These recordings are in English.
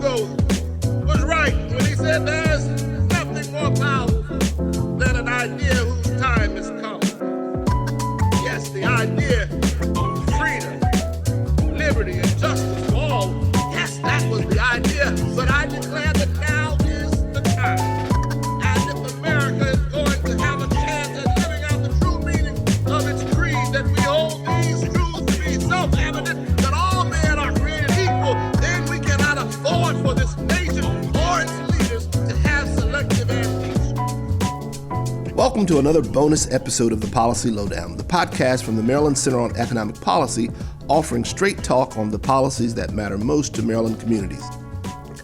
ago was right when he said there's nothing more powerful than an idea whose time has come. Yes, the idea of freedom, liberty, and justice for all. Yes, that was the idea, but I declare that now is the time. And if America is going to have a chance at living out the true meaning of its creed, that we hold these truths to be self-evident, that all men are created equal, then we cannot afford for this nation or its leaders to have selective ambition. Welcome to another bonus episode of the Policy Lowdown, the podcast from the Maryland Center on Economic Policy, offering straight talk on the policies that matter most to Maryland communities.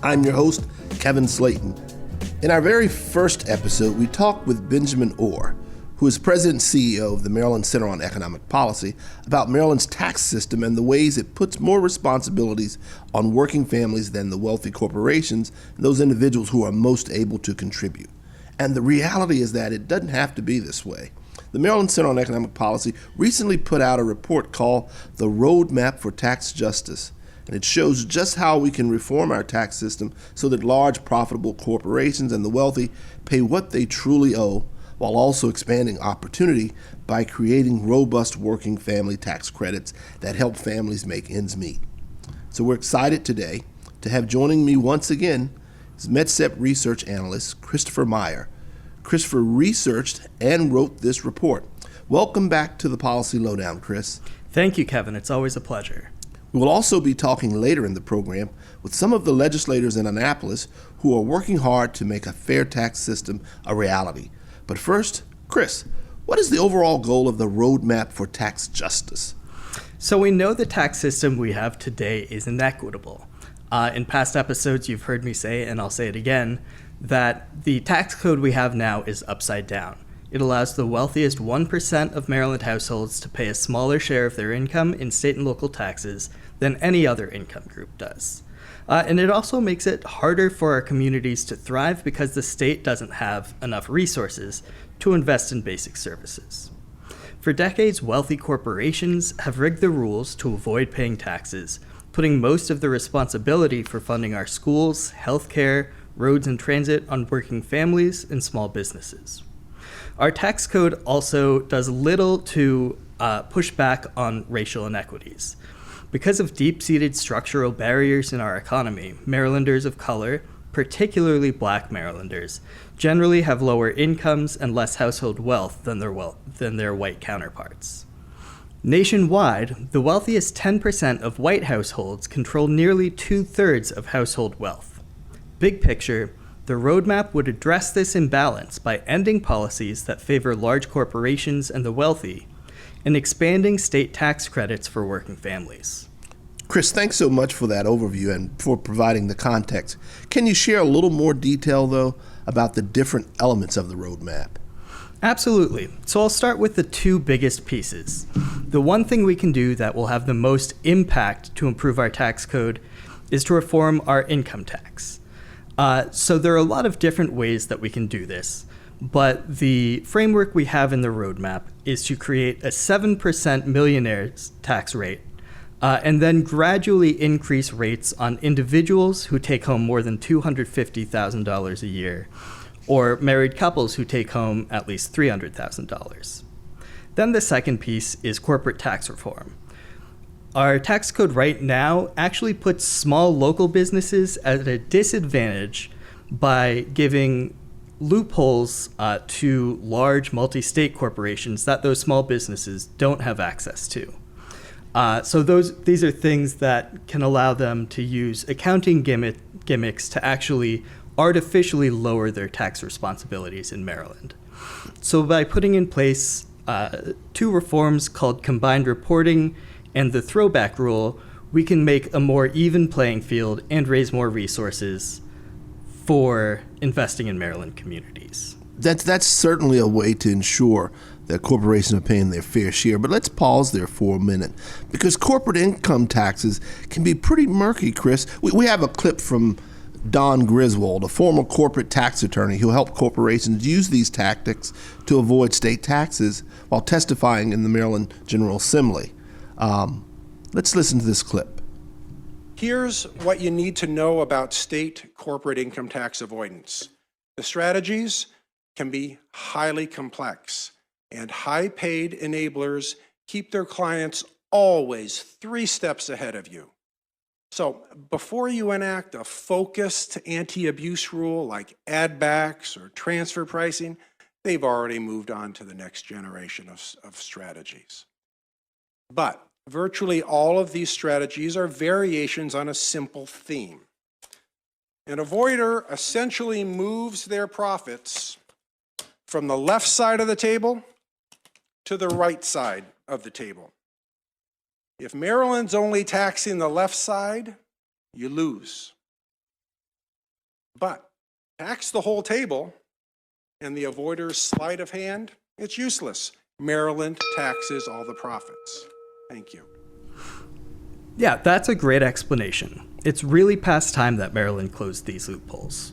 I'm your host, Kevin Slayton. In our very first episode, we talked with Benjamin Orr, who is President and CEO of the Maryland Center on Economic Policy, about Maryland's tax system and the ways it puts more responsibilities on working families than the wealthy corporations and those individuals who are most able to contribute. And the reality is that it doesn't have to be this way. The Maryland Center on Economic Policy recently put out a report called The Roadmap for Tax Justice, and it shows just how we can reform our tax system so that large profitable corporations and the wealthy pay what they truly owe, while also expanding opportunity by creating robust working family tax credits that help families make ends meet. So we're excited today to have joining me once again is MedCep research analyst Christopher Meyer. Christopher researched and wrote this report. Welcome back to the Policy Lowdown, Chris. Thank you, Kevin. It's always a pleasure. We will also be talking later in the program with some of the legislators in Annapolis who are working hard to make a fair tax system a reality. But first, Chris, what is the overall goal of the Roadmap for Tax Justice? So we know the tax system we have today is inequitable. In past episodes, you've heard me say, and I'll say it again, that the tax code we have now is upside down. It allows the wealthiest 1% of Maryland households to pay a smaller share of their income in state and local taxes than any other income group does. And it also makes it harder for our communities to thrive because the state doesn't have enough resources to invest in basic services. For decades, wealthy corporations have rigged the rules to avoid paying taxes, putting most of the responsibility for funding our schools, healthcare, roads and transit on working families and small businesses. Our tax code also does little to push back on racial inequities. Because of deep-seated structural barriers in our economy, Marylanders of color, particularly Black Marylanders, generally have lower incomes and less household wealth than their white counterparts. Nationwide, the wealthiest 10% of white households control nearly 2/3 of household wealth. Big picture, the roadmap would address this imbalance by ending policies that favor large corporations and the wealthy and expanding state tax credits for working families. Chris, thanks so much for that overview and for providing the context. Can you share a little more detail, though, about the different elements of the roadmap? Absolutely. So I'll start with the two biggest pieces. The one thing we can do that will have the most impact to improve our tax code is to reform our income tax. So there are a lot of different ways that we can do this, but the framework we have in the roadmap is to create a 7% millionaire's tax rate, and then gradually increase rates on individuals who take home more than $250,000 a year, or married couples who take home at least $300,000. Then the second piece is corporate tax reform. Our tax code right now actually puts small local businesses at a disadvantage by giving loopholes to large multi-state corporations that those small businesses don't have access to. So these are things that can allow them to use accounting gimmicks to actually artificially lower their tax responsibilities in Maryland. So by putting in place two reforms called combined reporting and the throwback rule, we can make a more even playing field and raise more resources for investing in Maryland communities. That's certainly a way to ensure that corporations are paying their fair share. But let's pause there for a minute, because corporate income taxes can be pretty murky, Chris. We have a clip from Don Griswold, a former corporate tax attorney who helped corporations use these tactics to avoid state taxes while testifying in the Maryland General Assembly. Let's listen to this clip. Here's what you need to know about state corporate income tax avoidance. The strategies can be highly complex, and high-paid enablers keep their clients always 3 steps ahead of you. So before you enact a focused anti-abuse rule like add-backs or transfer pricing, they've already moved on to the next generation of strategies. But virtually all of these strategies are variations on a simple theme. An avoider essentially moves their profits from the left side of the table to the right side of the table. If Maryland's only taxing the left side, you lose. But tax the whole table, and the avoider's sleight of hand, it's useless. Maryland taxes all the profits. Thank you. Yeah, that's a great explanation. It's really past time that Maryland closed these loopholes.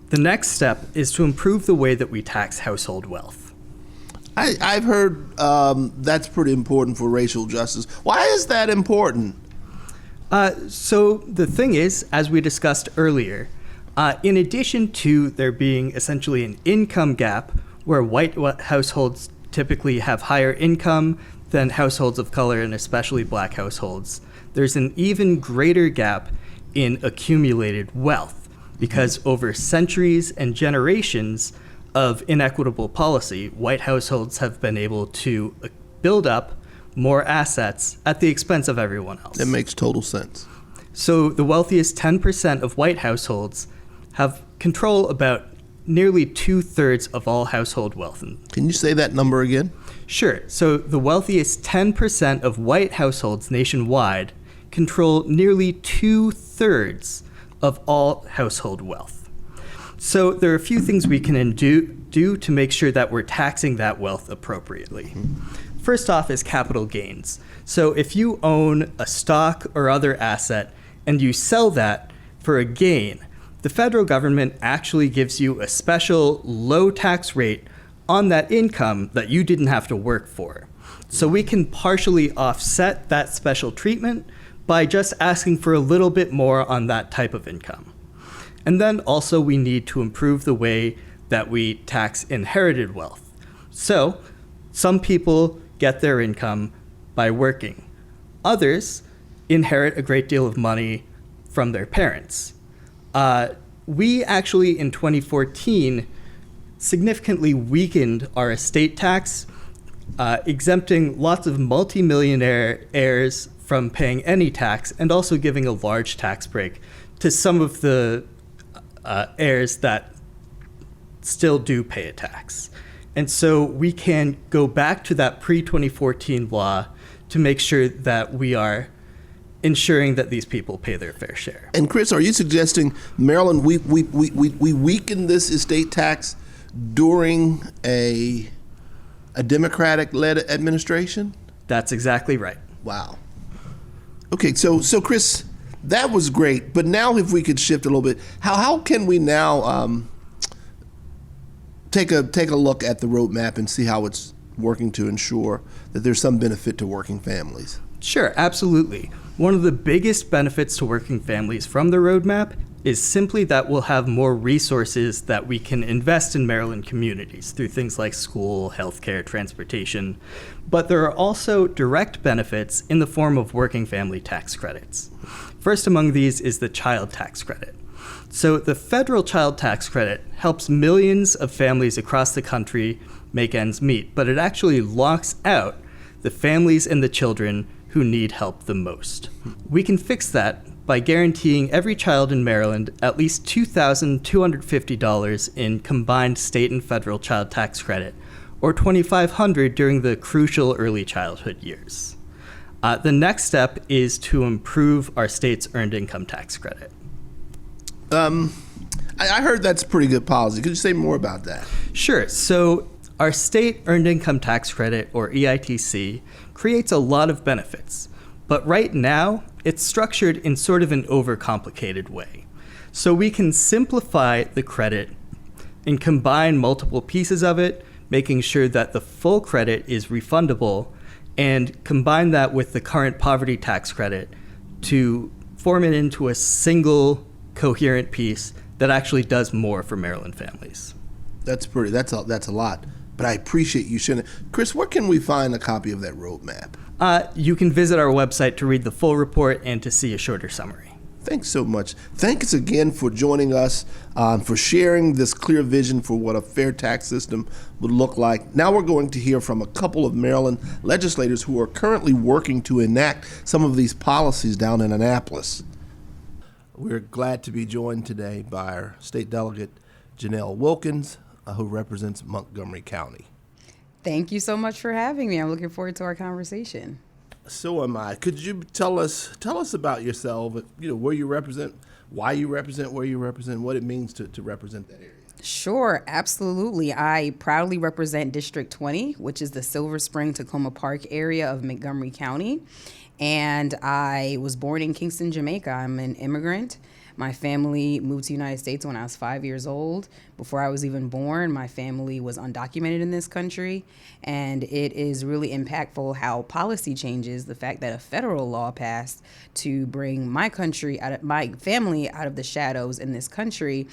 The next step is to improve the way that we tax household wealth. I've heard that's pretty important for racial justice. Why is that important? So the thing is, as we discussed earlier, in addition to there being essentially an income gap where white households typically have higher income than households of color and especially black households, there's an even greater gap in accumulated wealth because over centuries and generations of inequitable policy, white households have been able to build up more assets at the expense of everyone else. That makes total sense. So the wealthiest 10% of white households have control about nearly 2/3 of all household wealth. Can you say that number again? Sure. So the wealthiest 10% of white households nationwide control nearly 2/3 of all household wealth. So there are a few things we can do to make sure that we're taxing that wealth appropriately. First off is capital gains. So if you own a stock or other asset and you sell that for a gain, the federal government actually gives you a special low tax rate on that income that you didn't have to work for. So we can partially offset that special treatment by just asking for a little bit more on that type of income. And then also we need to improve the way that we tax inherited wealth. So some people get their income by working. Others inherit a great deal of money from their parents. We actually in 2014 significantly weakened our estate tax, exempting lots of multimillionaire heirs from paying any tax and also giving a large tax break to some of the heirs that still do pay a tax. And so we can go back to that pre-2014 law to make sure that we are ensuring that these people pay their fair share. And Chris, are you suggesting Maryland, we weakened this estate tax during a Democratic-led administration? That's exactly right. Wow. Okay, so Chris, that was great, but now if we could shift a little bit, how can we now take a look at the roadmap and see how it's working to ensure that there's some benefit to working families? Sure, absolutely. One of the biggest benefits to working families from the roadmap is simply that we'll have more resources that we can invest in Maryland communities through things like school, healthcare, transportation. But there are also direct benefits in the form of working family tax credits. First among these is the child tax credit. So the federal child tax credit helps millions of families across the country make ends meet, but it actually locks out the families and the children who need help the most. We can fix that by guaranteeing every child in Maryland at least $2,250 in combined state and federal child tax credit, or $2,500 during the crucial early childhood years. The next step is to improve our state's earned income tax credit. I heard that's pretty good policy. Could you say more about that? Sure. So our state earned income tax credit, or EITC, creates a lot of benefits. But right now, it's structured in sort of an overcomplicated way. So we can simplify the credit and combine multiple pieces of it, making sure that the full credit is refundable, and combine that with the current poverty tax credit to form it into a single coherent piece that actually does more for Maryland families. That's a lot. But I appreciate you sharing it. Chris, where can we find a copy of that roadmap? You can visit our website to read the full report and to see a shorter summary. Thanks so much. Thanks again for joining us, for sharing this clear vision for what a fair tax system would look like. Now we're going to hear from a couple of Maryland legislators who are currently working to enact some of these policies down in Annapolis. We're glad to be joined today by our state delegate, Jheanelle Wilkins, who represents Montgomery County. Thank you so much for having me. I'm looking forward to our conversation. So am I. Could you tell us about yourself, where you represent, why you represent, where you represent, what it means to represent that area? Sure, absolutely. I proudly represent District 20, which is the Silver Spring Tacoma Park area of Montgomery County. And I was born in Kingston, Jamaica. I'm an immigrant. My family moved to the United States when I was 5 years old. Before I was even born, my family was undocumented in this country. And it is really impactful how policy changes, the fact that a federal law passed to bring my family out of the shadows in this country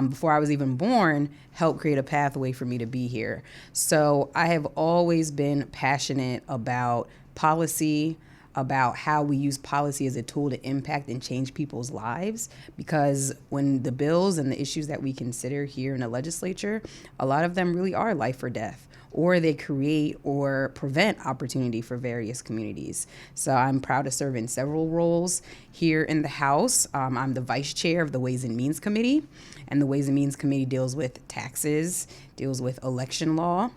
before I was even born, helped create a pathway for me to be here. So I have always been passionate about policy, about how we use policy as a tool to impact and change people's lives. Because when the bills and the issues that we consider here in the legislature, a lot of them really are life or death, or they create or prevent opportunity for various communities. So I'm proud to serve in several roles here in the House. I'm the vice chair of the Ways and Means Committee, and the Ways and Means Committee deals with taxes, deals with election law,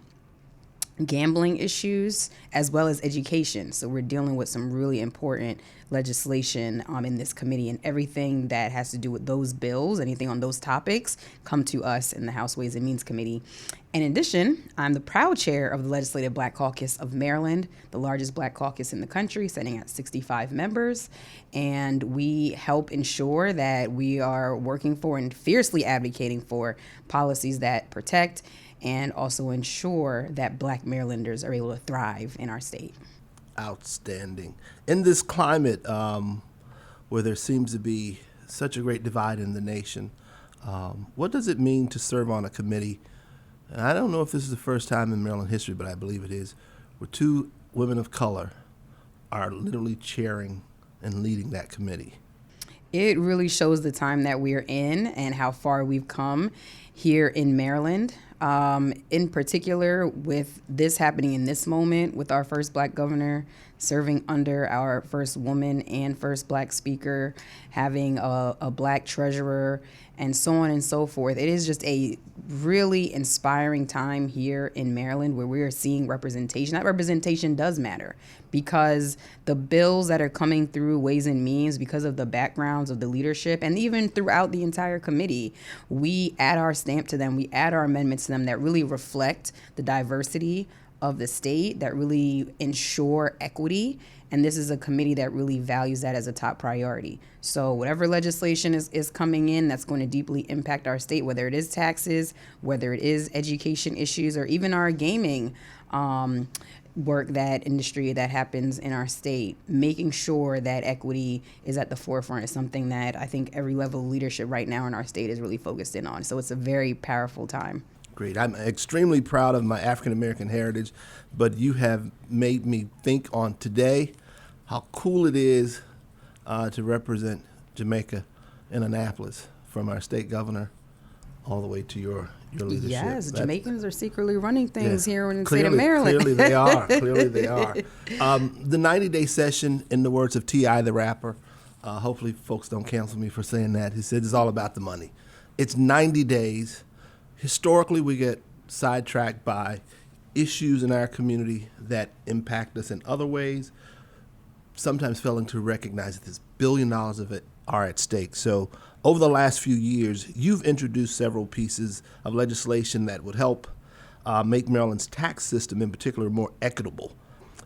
gambling issues, as well as education. So we're dealing with some really important legislation in this committee, and everything that has to do with those bills, anything on those topics, come to us in the House Ways and Means Committee. In addition, I'm the proud chair of the Legislative Black Caucus of Maryland, the largest black caucus in the country, sitting at 65 members. And we help ensure that we are working for and fiercely advocating for policies that protect and also ensure that Black Marylanders are able to thrive in our state. Outstanding. In this climate where there seems to be such a great divide in the nation, what does it mean to serve on a committee? And I don't know if this is the first time in Maryland history, but I believe it is, where two women of color are literally chairing and leading that committee. It really shows the time that we're in and how far we've come here in Maryland. In particular, with this happening in this moment, with our first Black governor serving under our first woman and first Black speaker, having a Black treasurer, and so on and so forth. It is just a really inspiring time here in Maryland where we are seeing representation. That representation does matter because the bills that are coming through Ways and Means, because of the backgrounds of the leadership and even throughout the entire committee, we add our stamp to them, we add our amendments to them that really reflect the diversity of the state, that really ensure equity. And this is a committee that really values that as a top priority. So whatever legislation is coming in that's going to deeply impact our state, whether it is taxes, whether it is education issues, or even our gaming work, that industry that happens in our state, making sure that equity is at the forefront is something that I think every level of leadership right now in our state is really focused in on. So it's a very powerful time. Great. I'm extremely proud of my African-American heritage, but you have made me think on today how cool it is to represent Jamaica in Annapolis, from our state governor all the way to your leadership. Yes, Jamaicans are secretly running things here in the clearly, state of Maryland. Clearly they are. Clearly they are. The 90-day session, in the words of T.I. the rapper, hopefully folks don't cancel me for saying that, he said it's all about the money. It's 90 days. Historically, we get sidetracked by issues in our community that impact us in other ways, sometimes failing to recognize that this $1 billion of it are at stake. So over the last few years, you've introduced several pieces of legislation that would help make Maryland's tax system in particular more equitable,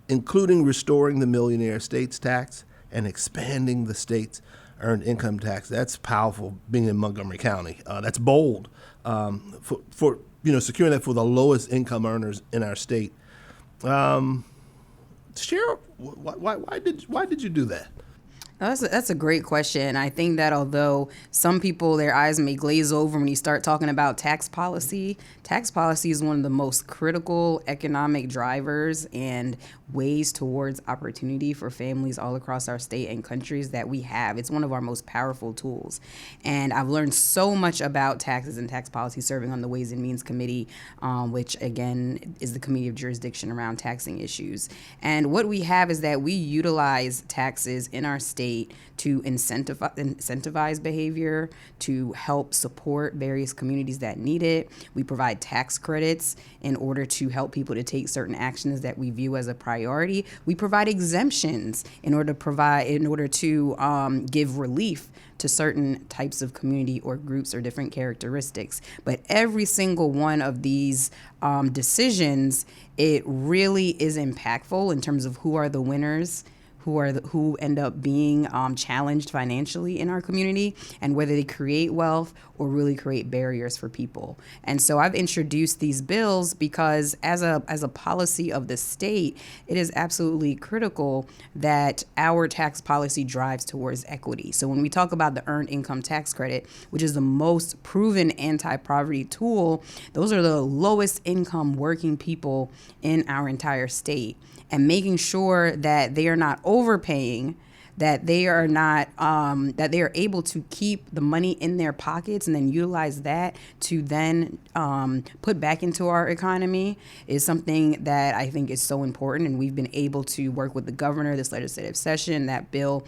including restoring the millionaire estates tax and expanding the state's earned income tax. That's powerful, being in Montgomery County. That's bold for securing that for the lowest income earners in our state. Share, why did you do that? That's a great question. I think that although some people, their eyes may glaze over when you start talking about tax policy is one of the most critical economic drivers and ways towards opportunity for families all across our state and countries that we have. It's one of our most powerful tools. And I've learned so much about taxes and tax policy serving on the Ways and Means Committee, which again is the committee of jurisdiction around taxing issues. And what we have is that we utilize taxes in our state to incentivize behavior, to help support various communities that need it. We provide tax credits in order to help people to take certain actions that we view as a priority. We provide exemptions in order to give relief to certain types of community or groups or different characteristics. But every single one of these decisions, it really is impactful in terms of who are the winners, who end up being challenged financially in our community, and whether they create wealth or really create barriers for people. And so I've introduced these bills because as a policy of the state, it is absolutely critical that our tax policy drives towards equity. So when we talk about the Earned Income Tax Credit, which is the most proven anti-poverty tool, those are the lowest income working people in our entire state. And making sure that they are not overpaying, that they are not, that they are able to keep the money in their pockets and then utilize that to then put back into our economy is something that I think is so important. And we've been able to work with the governor this legislative session. That bill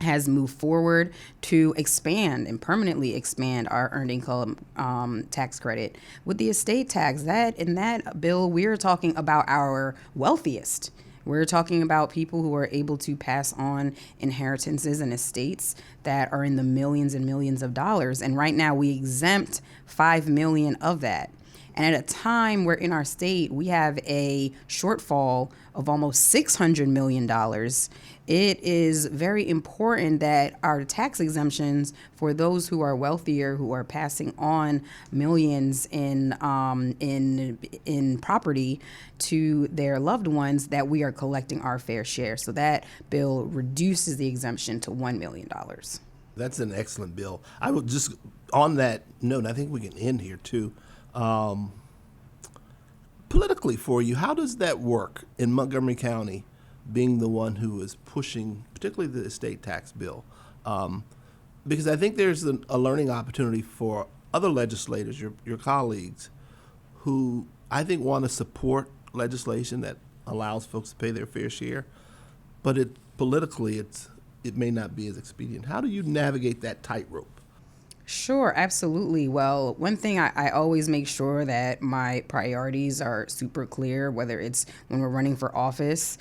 has moved forward to expand and permanently expand our earned income tax credit. With the estate tax, in that bill, we're talking about our wealthiest. We're talking about people who are able to pass on inheritances and estates that are in the millions and millions of dollars. And right now we exempt 5 million of that. And at a time where in our state we have a shortfall of almost $600 million, it is very important that our tax exemptions for those who are wealthier, who are passing on millions in property to their loved ones, that we are collecting our fair share. So that bill reduces the exemption to $1 million. That's an excellent bill. I will just, on that note, I think we can end here too. Politically for you, how does that work in Montgomery County, being the one who is pushing particularly the estate tax bill? Because I think there's a learning opportunity for other legislators, your colleagues, who I think want to support legislation that allows folks to pay their fair share, but politically it may not be as expedient. How do you navigate that tightrope? Sure, absolutely. Well, one thing I always make sure that my priorities are super clear, whether it's when we're running for office,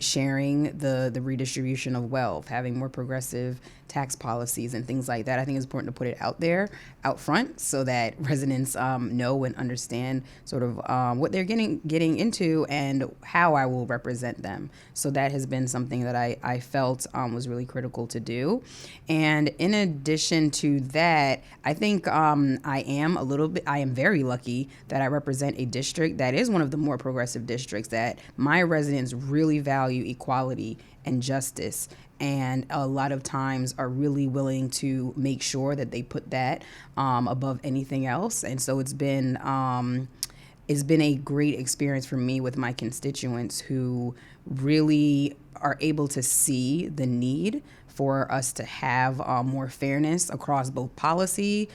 sharing the redistribution of wealth, having more progressive tax policies and things like that. I think it's important to put it out there, out front, so that residents know and understand sort of what they're getting into and how I will represent them. So that has been something that I felt was really critical to do. And in addition to that, I think I am very lucky that I represent a district that is one of the more progressive districts, that my residents really value equality and justice, and a lot of times are really willing to make sure that they put that above anything else. And so it's been a great experience for me with my constituents, who really are able to see the need for us to have more fairness across both policy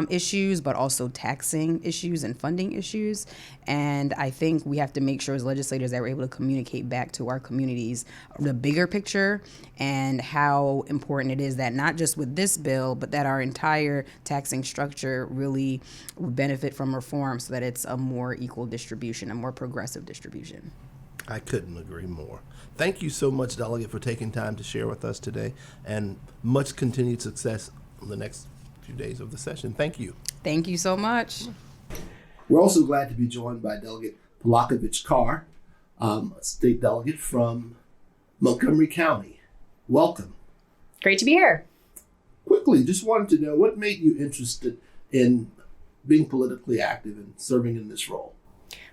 issues, but also taxing issues and funding issues. And I think we have to make sure as legislators that we're able to communicate back to our communities the bigger picture and how important it is that not just with this bill, but that our entire taxing structure really would benefit from reform so that it's a more equal distribution, a more progressive distribution. I couldn't agree more. Thank you so much, Delegate, for taking time to share with us today, and much continued success in the next few days of the session. Thank you. Thank you so much. We're also glad to be joined by Delegate Palakovich Carr, a state delegate from Montgomery County. Welcome. Great to be here. Quickly, just wanted to know what made you interested in being politically active and serving in this role?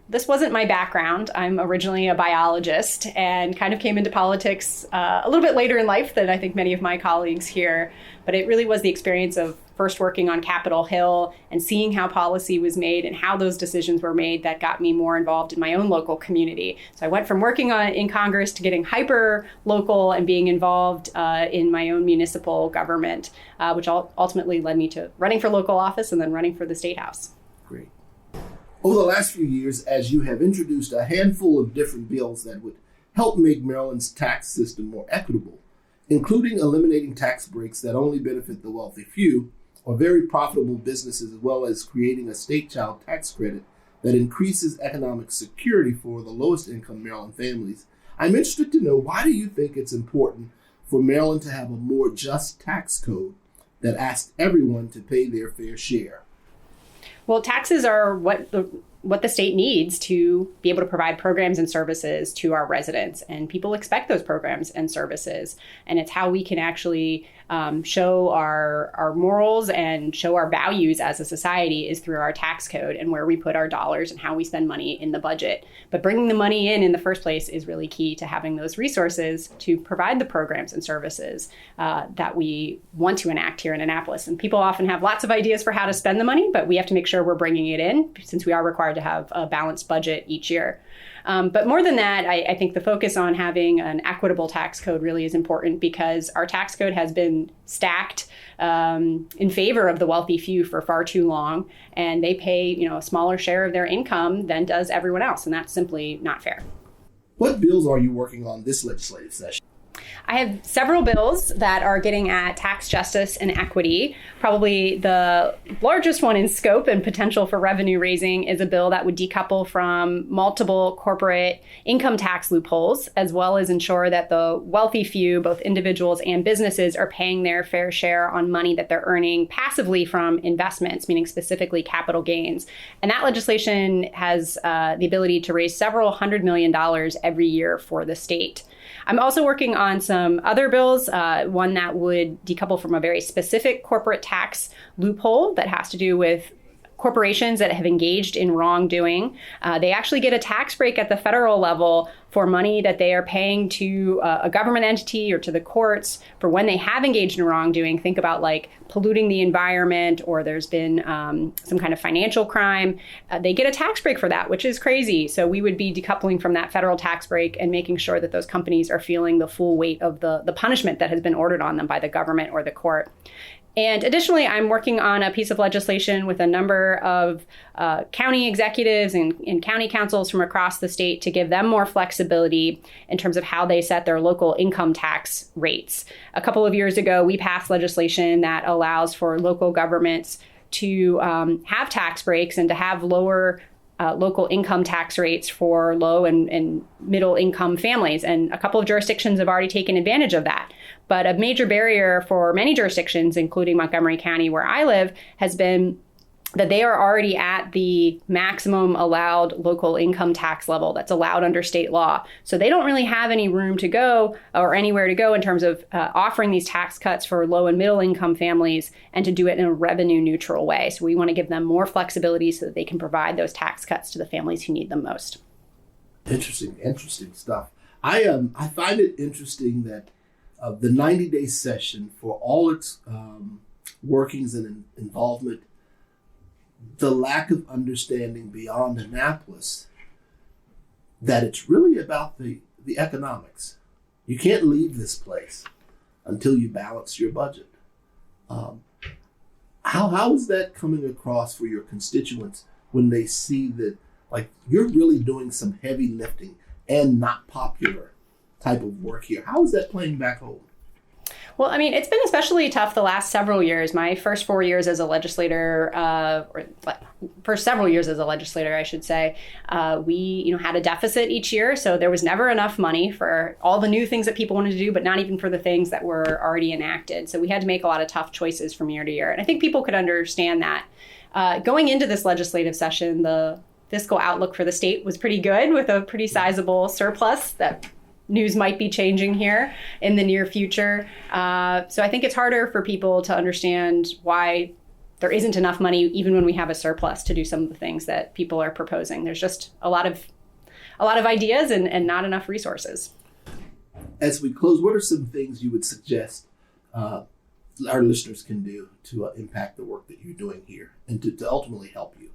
this wasn't my background. I'm originally a biologist and kind of came into politics a little bit later in life than I think many of my colleagues here. But it really was the experience of first working on Capitol Hill and seeing how policy was made and how those decisions were made that got me more involved in my own local community. So I went from working in Congress to getting hyper local and being involved in my own municipal government, which ultimately led me to running for local office and then running for the State House. Great. Over the last few years, as you have introduced a handful of different bills that would help make Maryland's tax system more equitable, including eliminating tax breaks that only benefit the wealthy few or very profitable businesses, as well as creating a state child tax credit that increases economic security for the lowest income Maryland families, I'm interested to know, why do you think it's important for Maryland to have a more just tax code that asks everyone to pay their fair share? Well, taxes are what the state needs to be able to provide programs and services to our residents. And people expect those programs and services. And it's how we can actually show our morals and show our values as a society is through our tax code and where we put our dollars and how we spend money in the budget. But bringing the money in the first place is really key to having those resources to provide the programs and services that we want to enact here in Annapolis. And people often have lots of ideas for how to spend the money, but we have to make sure we're bringing it in since we are required to have a balanced budget each year. But more than that, I think the focus on having an equitable tax code really is important because our tax code has been stacked in favor of the wealthy few for far too long, and they pay a smaller share of their income than does everyone else, and that's simply not fair. What bills are you working on this legislative session? I have several bills that are getting at tax justice and equity. Probably the largest one in scope and potential for revenue raising is a bill that would decouple from multiple corporate income tax loopholes, as well as ensure that the wealthy few, both individuals and businesses, are paying their fair share on money that they're earning passively from investments, meaning specifically capital gains. And that legislation has the ability to raise several $100 million every year for the state. I'm also working on some other bills, one that would decouple from a very specific corporate tax loophole that has to do with corporations that have engaged in wrongdoing. They actually get a tax break at the federal level for money that they are paying to a government entity or to the courts for when they have engaged in wrongdoing. Think about like polluting the environment, or there's been some kind of financial crime. They get a tax break for that, which is crazy. So we would be decoupling from that federal tax break and making sure that those companies are feeling the full weight of the punishment that has been ordered on them by the government or the court. And additionally, I'm working on a piece of legislation with a number of county executives and county councils from across the state to give them more flexibility in terms of how they set their local income tax rates. A couple of years ago, we passed legislation that allows for local governments to have tax breaks and to have lower local income tax rates for low and middle income families. And a couple of jurisdictions have already taken advantage of that. But a major barrier for many jurisdictions, including Montgomery County, where I live, has been that they are already at the maximum allowed local income tax level that's allowed under state law. So they don't really have any room to go or anywhere to go in terms of offering these tax cuts for low and middle income families and to do it in a revenue neutral way. So we want to give them more flexibility so that they can provide those tax cuts to the families who need them most. Interesting stuff. I find it interesting that the 90-day session, for all its workings and involvement, the lack of understanding beyond Annapolis that it's really about the economics. You can't leave this place until you balance your budget. How is that coming across for your constituents when they see that, like, you're really doing some heavy lifting and not popular type of work here? How is that playing back home? Well, I mean, it's been especially tough the last several years. My first 4 years as a legislator, first several years as a legislator, I should say, we had a deficit each year. So there was never enough money for all the new things that people wanted to do, but not even for the things that were already enacted. So we had to make a lot of tough choices from year to year. And I think people could understand that. Going into this legislative session, the fiscal outlook for the state was pretty good, with a pretty sizable surplus that news might be changing here in the near future. So I think it's harder for people to understand why there isn't enough money, even when we have a surplus, to do some of the things that people are proposing. There's just a lot of ideas and not enough resources. As we close, what are some things you would suggest our listeners can do to impact the work that you're doing here and to ultimately help you?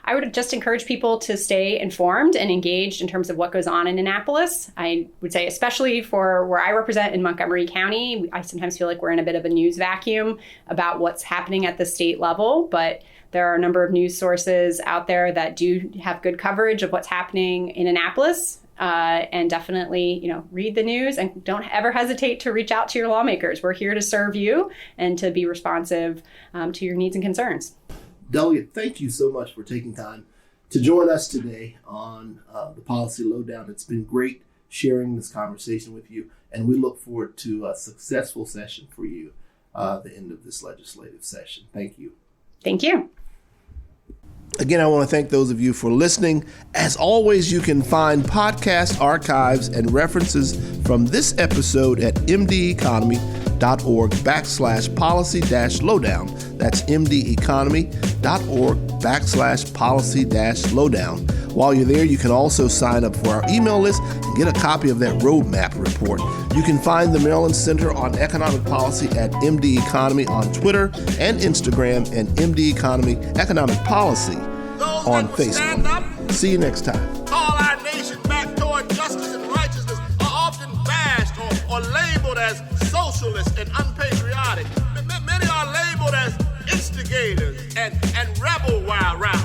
I would just encourage people to stay informed and engaged in terms of what goes on in Annapolis. I would say, especially for where I represent in Montgomery County, I sometimes feel like we're in a bit of a news vacuum about what's happening at the state level, but there are a number of news sources out there that do have good coverage of what's happening in Annapolis. And definitely, read the news and don't ever hesitate to reach out to your lawmakers. We're here to serve you and to be responsive to your needs and concerns. Delegate, thank you so much for taking time to join us today on the Policy Lowdown. It's been great sharing this conversation with you, and we look forward to a successful session for you at the end of this legislative session. Thank you. Thank you. Again, I want to thank those of you for listening. As always, you can find podcast archives and references from this episode at mdeconomy.org/policy-lowdown. That's mdeconomy.org/policy-lowdown. While you're there, you can also sign up for our email list and get a copy of that roadmap report. You can find the Maryland Center on Economic Policy at MD Economy on Twitter and Instagram, and MD Economy Economic Policy on Facebook. See you next time. Call our nation back toward justice and righteousness are often bashed or labeled as socialist and unpatriotic. Many are labeled as instigators and rebel wild round.